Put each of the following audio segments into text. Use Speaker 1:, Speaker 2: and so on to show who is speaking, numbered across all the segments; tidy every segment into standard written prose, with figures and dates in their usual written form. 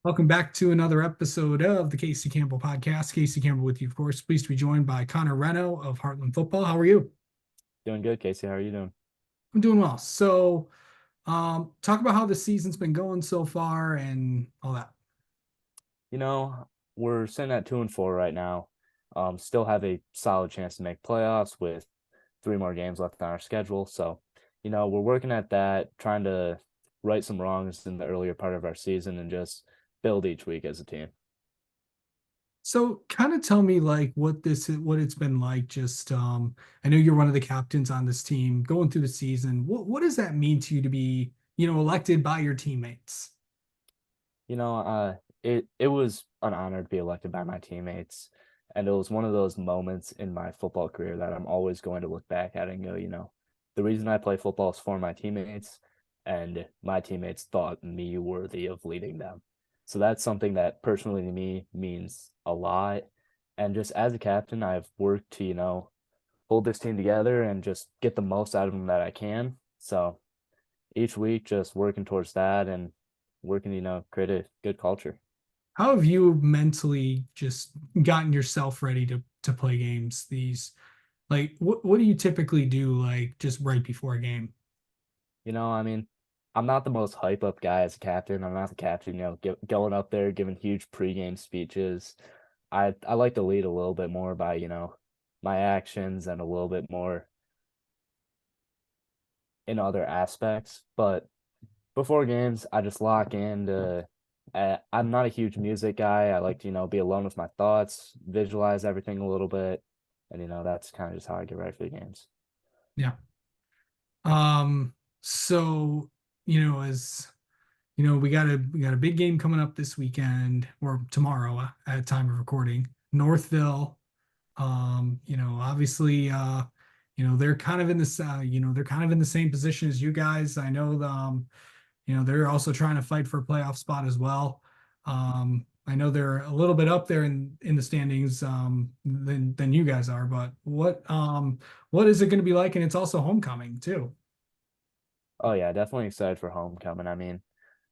Speaker 1: Welcome back to another episode of the Casey Campbell podcast. Casey Campbell with you, of course. Pleased to be joined by Connor Renaud of Hartland Football. How are you?
Speaker 2: Doing good, Casey. How are you doing?
Speaker 1: I'm doing well. Talk about how the season's been going so far and all that.
Speaker 2: You know, we're sitting at 2-4 right now. Still have a solid chance to make playoffs with three more games left on our schedule. So, we're working at that, trying to right some wrongs in the earlier part of our season and just build each week as a team.
Speaker 1: So, kind of tell me like what it's been like. I know you're one of the captains on this team going through the season. What does that mean to you to be, elected by your teammates?
Speaker 2: You know, uh, it was an honor to be elected by my teammates, and it was one of those moments in my football career that I'm always going to look back at and go, the reason I play football is for my teammates, and my teammates thought me worthy of leading them. So that's something that personally to me means a lot. And just as a captain, I've worked to, hold this team together and just get the most out of them that I can. So each week, just working towards that and working, create a good culture.
Speaker 1: How have you mentally just gotten yourself ready to play games? What do you typically do like just right before a game?
Speaker 2: I mean, I'm not the most hype up guy as a captain. I'm not the captain, going up there giving huge pregame speeches. I like to lead a little bit more by, my actions and a little bit more in other aspects. But before games, I just lock in to I'm not a huge music guy. I like to, be alone with my thoughts, visualize everything a little bit, and that's kind of just how I get ready for the games.
Speaker 1: Yeah. Um, so, as we got a big game coming up this weekend or tomorrow at time of recording. Northville. Obviously they're kind of in this they're kind of in the same position as you guys. I know they're also trying to fight for a playoff spot as well. I know they're a little bit up there in the standings than you guys are, but what is it going to be like? And it's also homecoming too.
Speaker 2: Oh yeah, definitely excited for homecoming. I mean,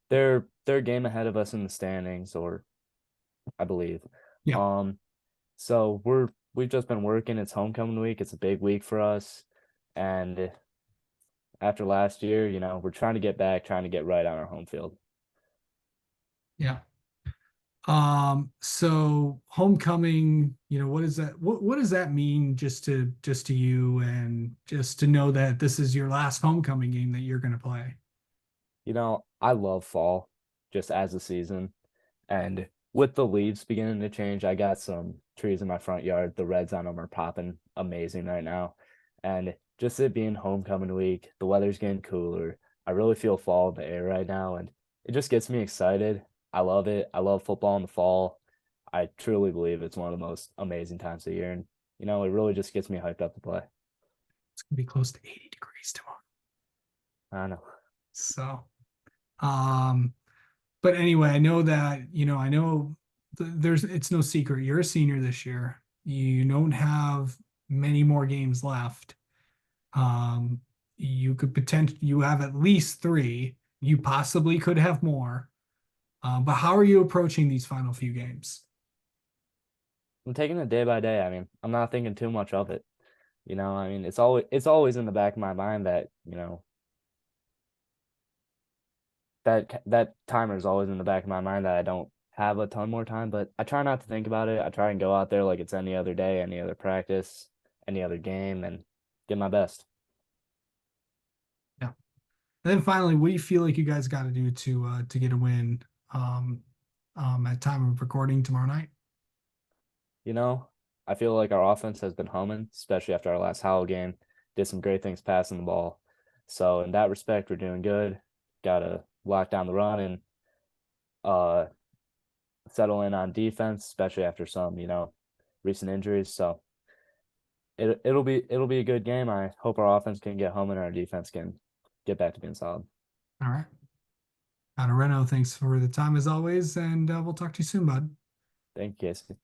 Speaker 2: they're a game ahead of us in the standings, or I believe.
Speaker 1: Yeah.
Speaker 2: Um, so we've just been working. It's homecoming week. It's a big week for us, and after last year, we're trying to get back, trying to get right on our home field.
Speaker 1: Yeah. So homecoming, what is that? What does that mean just to you and just to know that this is your last homecoming game that you're going to play?
Speaker 2: I love fall just as a season. And with the leaves beginning to change, I got some trees in my front yard. The reds on them are popping amazing right now. And just it being homecoming week, the weather's getting cooler. I really feel fall in the air right now, and it just gets me excited. I love it. I love football in the fall. I truly believe it's one of the most amazing times of the year. And, it really just gets me hyped up to play.
Speaker 1: It's going to be close to 80 degrees tomorrow.
Speaker 2: I know.
Speaker 1: So, um, but anyway, I know that, I know it's no secret. You're a senior this year. You don't have many more games left. Um, you have at least three. You possibly could have more. But how are you approaching these final few games?
Speaker 2: I'm taking it day by day. I mean, I'm not thinking too much of it. I mean, it's always in the back of my mind that, that timer is always in the back of my mind that I don't have a ton more time, but I try not to think about it. I try and go out there like it's any other day, any other practice, any other game, and get my best.
Speaker 1: Yeah. And then finally, what do you feel like you guys got to do to get a win um, at time of recording tomorrow night?
Speaker 2: You know, I feel like our offense has been humming, especially after our last Howell game. Did some great things passing the ball. So in that respect, we're doing good. Got to lock down the run and uh settle in on defense, especially after some, recent injuries. So it'll be a good game. I hope our offense can get home and our defense can get back to being solid.
Speaker 1: All right. Renaud, thanks for the time as always, and we'll talk to you soon, bud.
Speaker 2: Thank you, Casey.